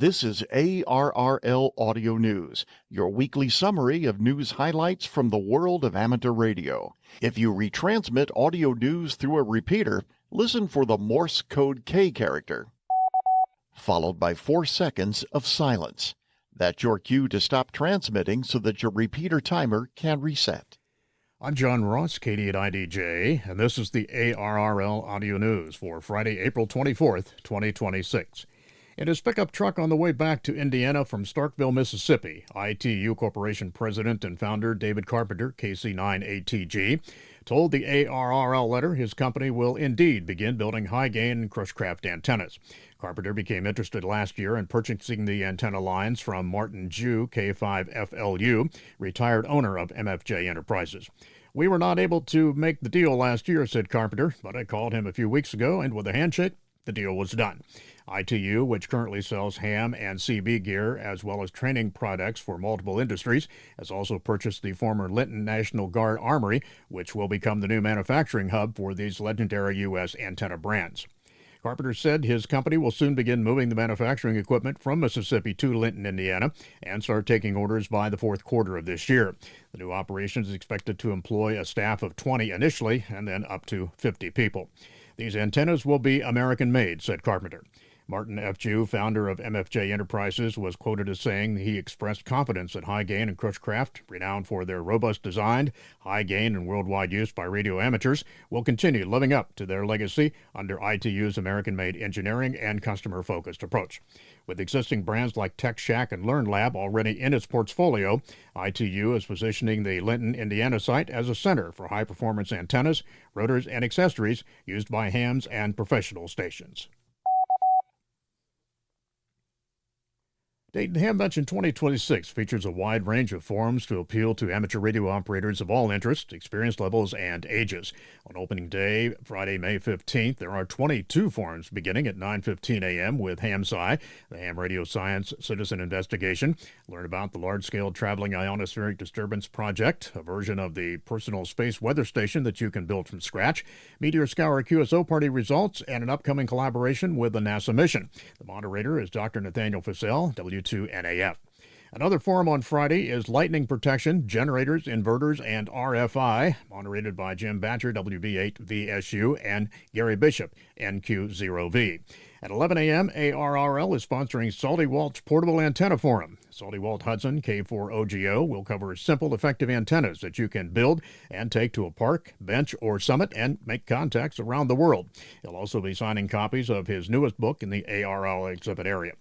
This is ARRL Audio News, your weekly summary of news highlights from the world of amateur radio. If you retransmit audio news through a repeater, listen for the Morse code K character, followed by 4 seconds of silence. That's your cue to stop transmitting so that your repeater timer can reset. I'm John Ross, KD@IDJ, and this is the ARRL Audio News for Friday, April 24th, 2026. In his pickup truck on the way back to Indiana from Starkville, Mississippi, ITU Corporation President and founder David Carpenter, KC9ATG, told the ARRL letter his company will indeed begin building high-gain crushcraft antennas. Carpenter became interested last year in purchasing the antenna lines from Martin Jew, K5FLU, retired owner of MFJ Enterprises. "We were not able to make the deal last year," said Carpenter, "but I called him a few weeks ago, and with a handshake, the deal was done." ITU, which currently sells ham and CB gear as well as training products for multiple industries, has also purchased the former Linton National Guard Armory, which will become the new manufacturing hub for these legendary U.S. antenna brands. Carpenter said his company will soon begin moving the manufacturing equipment from Mississippi to Linton, Indiana, and start taking orders by the fourth quarter of this year. The new operation is expected to employ a staff of 20 initially and then up to 50 people. "These antennas will be American-made," said Carpenter. Martin F. Jew, founder of MFJ Enterprises, was quoted as saying he expressed confidence that high-gain and crushcraft, renowned for their robust design, high-gain, and worldwide use by radio amateurs, will continue living up to their legacy under ITU's American-made engineering and customer-focused approach. With existing brands like Tech Shack and LearnLab already in its portfolio, ITU is positioning the Linton, Indiana site as a center for high-performance antennas, rotors, and accessories used by hams and professional stations. Dayton Hamvention 2026 features a wide range of forums to appeal to amateur radio operators of all interests, experience levels, and ages. On opening day, Friday, May 15th, there are 22 forums beginning at 9:15 a.m. with HamSci, the Ham Radio Science Citizen Investigation. Learn about the large-scale traveling ionospheric disturbance project, a version of the personal space weather station that you can build from scratch, Meteor Scour QSO party results, and an upcoming collaboration with the NASA mission. The moderator is Dr. Nathaniel Fussell, W2NAF. Another forum on Friday is Lightning Protection, Generators, Inverters, and RFI, moderated by Jim Batcher, WB8VSU, and Gary Bishop, NQ0V. At 11 a.m., ARRL is sponsoring Salty Walt's Portable Antenna Forum. Salty Walt Hudson K4OGO will cover simple, effective antennas that you can build and take to a park, bench, or summit and make contacts around the world. He'll also be signing copies of his newest book in the ARRL exhibit area.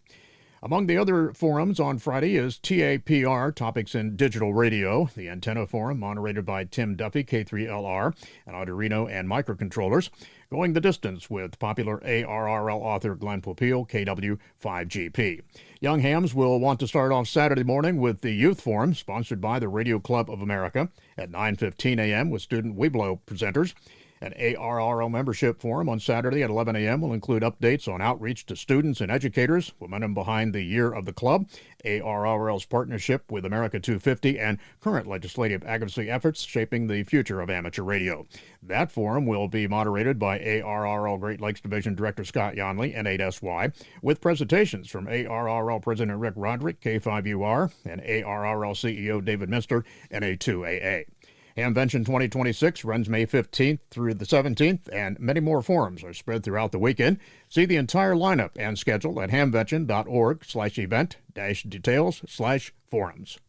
Among the other forums on Friday is TAPR, Topics in Digital Radio, the Antenna Forum, moderated by Tim Duffy, K3LR, and Arduino and Microcontrollers, Going the Distance with popular ARRL author Glenn Popeil, KW5GP. Young hams will want to start off Saturday morning with the Youth Forum, sponsored by the Radio Club of America, at 9:15 a.m. with student Weeblo presenters. An ARRL membership forum on Saturday at 11 a.m. will include updates on outreach to students and educators, momentum behind the Year of the Club, ARRL's partnership with America 250, and current legislative advocacy efforts shaping the future of amateur radio. That forum will be moderated by ARRL Great Lakes Division Director Scott Yonley, N8SY, with presentations from ARRL President Rick Roderick, K5UR, and ARRL CEO David Minster, NA2AA. Hamvention 2026 runs May 15th through the 17th, and many more forums are spread throughout the weekend. See the entire lineup and schedule at hamvention.org/event-details/forums.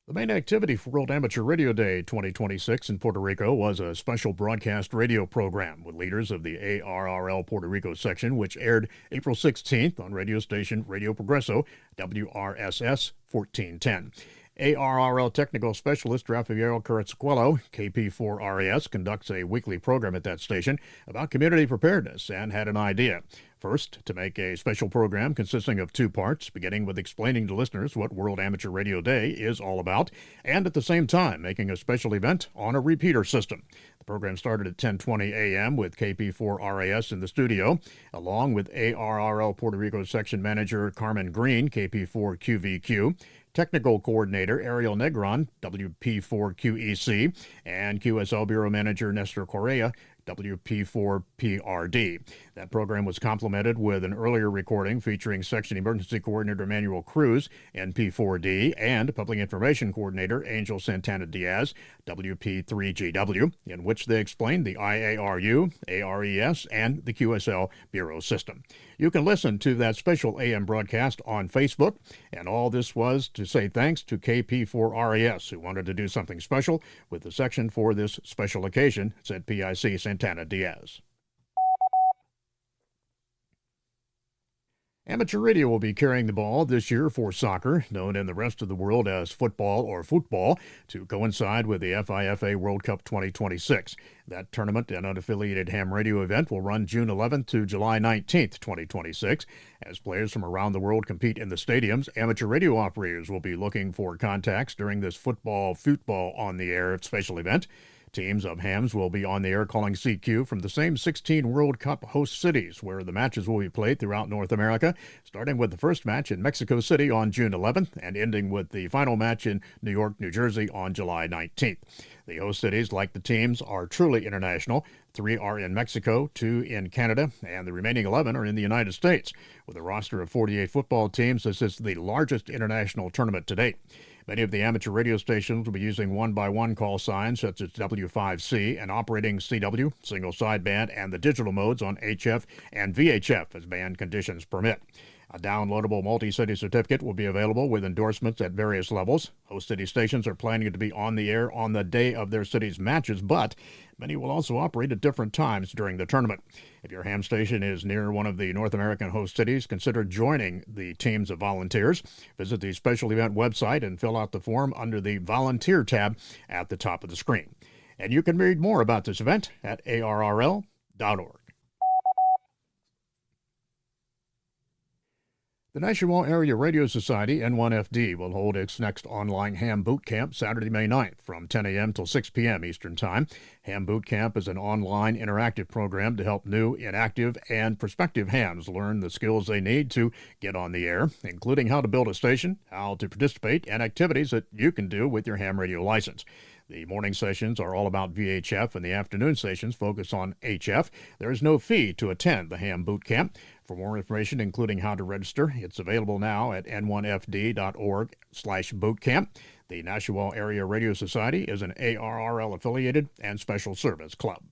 The main activity for World Amateur Radio Day 2026 in Puerto Rico was a special broadcast radio program with leaders of the ARRL Puerto Rico section, which aired April 16th on radio station Radio Progreso, WRSS 1410. ARRL Technical Specialist Rafael Carrizuelo, KP4RAS, conducts a weekly program at that station about community preparedness and had an idea. First, to make a special program consisting of 2 parts, beginning with explaining to listeners what World Amateur Radio Day is all about, and at the same time making a special event on a repeater system. The program started at 10:20 a.m. with KP4RAS in the studio, along with ARRL Puerto Rico Section Manager Carmen Green, KP4QVQ, Technical Coordinator Ariel Negron, WP4QEC, and QSL Bureau Manager Nestor Correa, WP4PRD. That program was complemented with an earlier recording featuring Section Emergency Coordinator Manuel Cruz, NP4D, and Public Information Coordinator Angel Santana Diaz, WP3GW, in which they explained the IARU, ARES, and the QSL Bureau system. You can listen to that special AM broadcast on Facebook, and all this was to say thanks to KP4RAS, who wanted to do something special with the section for this special occasion, said PIC Santana Diaz. Amateur radio will be carrying the ball this year for soccer, known in the rest of the world as football or football, to coincide with the FIFA World Cup 2026. That tournament and unaffiliated ham radio event will run June 11th to July 19th, 2026. As players from around the world compete in the stadiums, amateur radio operators will be looking for contacts during this football on the air special event. Teams of hams will be on the air calling CQ from the same 16 World Cup host cities where the matches will be played throughout North America, starting with the first match in Mexico City on June 11th and ending with the final match in New York, New Jersey on July 19th. The host cities, like the teams, are truly international. 3 are in Mexico, 2 in Canada, and the remaining 11 are in the United States. With a roster of 48 football teams, this is the largest international tournament to date. Many of the amateur radio stations will be using one-by-one call signs such as W5C and operating CW, single sideband, and the digital modes on HF and VHF as band conditions permit. A downloadable multi-city certificate will be available with endorsements at various levels. Host city stations are planning to be on the air on the day of their city's matches, but many will also operate at different times during the tournament. If your ham station is near one of the North American host cities, consider joining the teams of volunteers. Visit the special event website and fill out the form under the Volunteer tab at the top of the screen. And you can read more about this event at ARRL.org. The National Area Radio Society, N1FD, will hold its next online ham boot camp Saturday, May 9th from 10 a.m. till 6 p.m. Eastern Time. Ham Boot Camp is an online interactive program to help new, inactive, and prospective hams learn the skills they need to get on the air, including how to build a station, how to participate, and activities that you can do with your ham radio license. The morning sessions are all about VHF, and the afternoon sessions focus on HF. There is no fee to attend the ham boot camp. For more information, including how to register, it's available now at n1fd.org/bootcamp. The Nashua Area Radio Society is an ARRL affiliated and special service club.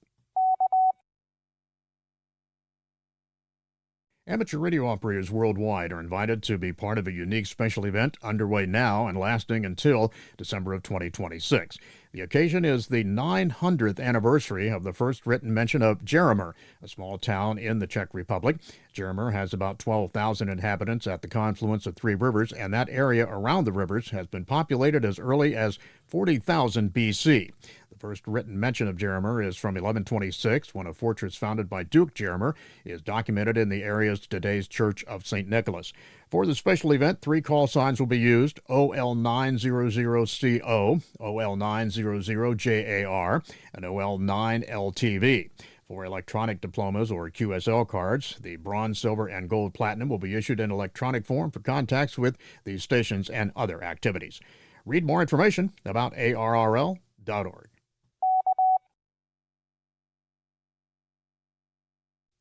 Amateur radio operators worldwide are invited to be part of a unique special event underway now and lasting until December of 2026. The occasion is the 900th anniversary of the first written mention of Jaromír, a small town in the Czech Republic. Jaromír has about 12,000 inhabitants at the confluence of 3 rivers, and that area around the rivers has been populated as early as 40,000 BC. The first written mention of Jaromír is from 1126, when a fortress founded by Duke Jaromír is documented in the area's today's Church of St. Nicholas. For the special event, 3 call signs will be used: OL900CO, OL900JAR, and OL9LTV. For electronic diplomas or QSL cards, the bronze, silver, and gold platinum will be issued in electronic form for contacts with these stations and other activities. Read more information about ARRL.org.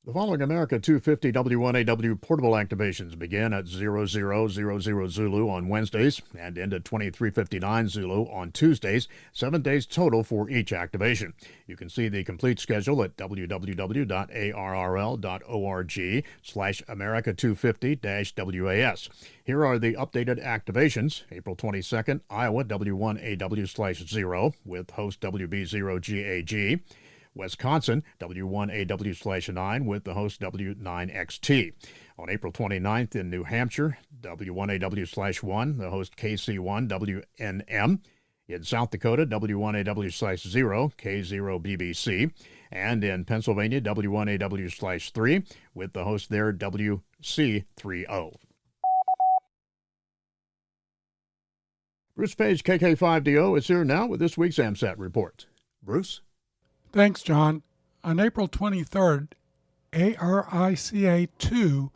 The following America 250 W1AW portable activations begin at 0000 Zulu on Wednesdays and end at 2359 Zulu on Tuesdays, 7 days total for each activation. You can see the complete schedule at www.arrl.org/America250-WAS. Here are the updated activations. April 22nd, Iowa W1AW/0 with host WB0GAG. Wisconsin, W1AW/9 with the host W9XT. On April 29th in New Hampshire, W1AW/1, the host KC1WNM. In South Dakota, W1AW/0, K0BBC. And in Pennsylvania, W1AW/3 with the host there WC30. Bruce Page, KK5DO, is here now with this week's AMSAT report. Bruce? Thanks, John. On April 23rd, ARICA-2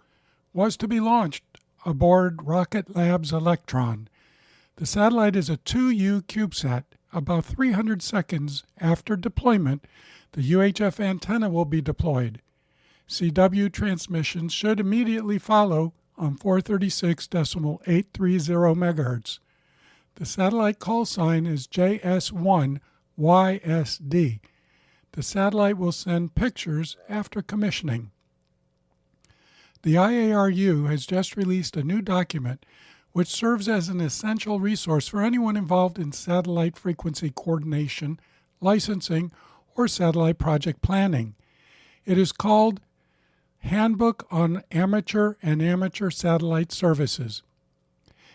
was to be launched aboard Rocket Lab's Electron. The satellite is a 2U CubeSat about 300 seconds after deployment, the UHF antenna will be deployed. CW transmissions should immediately follow on 436.830 MHz. The satellite call sign is JS1YSD. The satellite will send pictures after commissioning. The IARU has just released a new document which serves as an essential resource for anyone involved in satellite frequency coordination, licensing, or satellite project planning. It is called Handbook on Amateur and Amateur Satellite Services.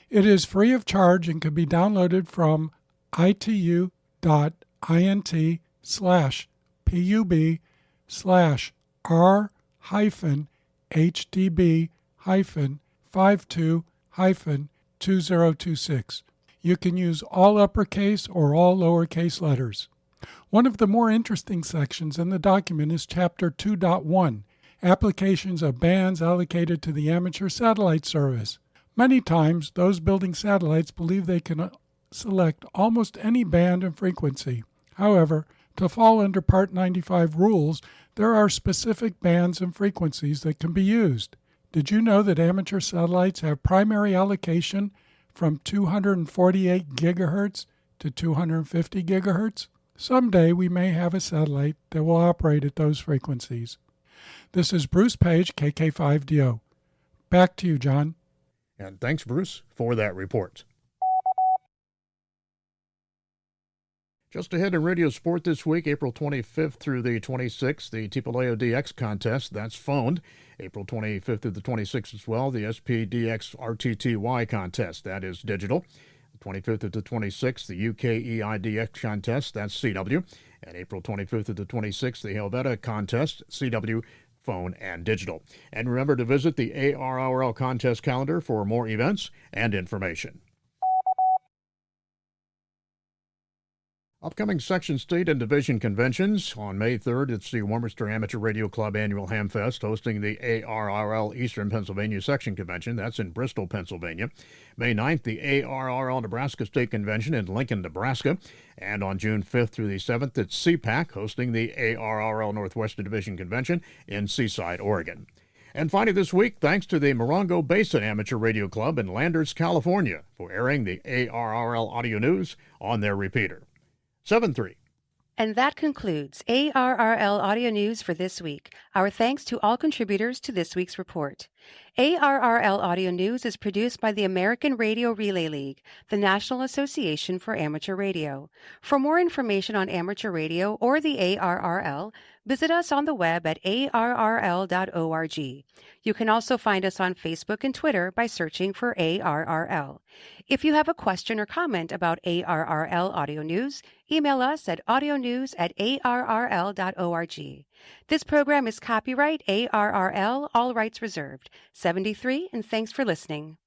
It is free of charge and can be downloaded from itu.int/pub/r-hdb-52-2026. You can use all uppercase or all lowercase letters. One of the more interesting sections in the document is Chapter 2.1, Applications of Bands Allocated to the Amateur Satellite Service. Many times, those building satellites believe they can select almost any band and frequency. However, to fall under Part 95 rules, there are specific bands and frequencies that can be used. Did you know that amateur satellites have primary allocation from 248 GHz to 250 GHz? Someday we may have a satellite that will operate at those frequencies. This is Bruce Page, KK5DO. Back to you, John. And thanks, Bruce, for that report. Just ahead in radio sport this week, April 25th through the 26th, the TPLAODX contest, that's phoned. April 25th through the 26th as well, the SPDX RTTY contest, that is digital. The 25th through the 26th, the UKEIDX contest, that's CW. And April 25th through the 26th, the Helveta contest, CW, phone, and digital. And remember to visit the ARRL contest calendar for more events and information. Upcoming section, state, and division conventions. On May 3rd, it's the Warminster Amateur Radio Club Annual Hamfest, hosting the ARRL Eastern Pennsylvania Section Convention. That's in Bristol, Pennsylvania. May 9th, the ARRL Nebraska State Convention in Lincoln, Nebraska. And on June 5th through the 7th, it's CPAC, hosting the ARRL Northwestern Division Convention in Seaside, Oregon. And finally this week, thanks to the Morongo Basin Amateur Radio Club in Landers, California, for airing the ARRL audio news on their repeater. 7-3. And that concludes ARRL Audio News for this week. Our thanks to all contributors to this week's report. ARRL Audio News is produced by the American Radio Relay League, the National Association for Amateur Radio. For more information on amateur radio or the ARRL, visit us on the web at arrl.org. You can also find us on Facebook and Twitter by searching for ARRL. If you have a question or comment about ARRL Audio News, email us at audionews@arrl.org. This program is copyright ARRL, all rights reserved. 73, and thanks for listening.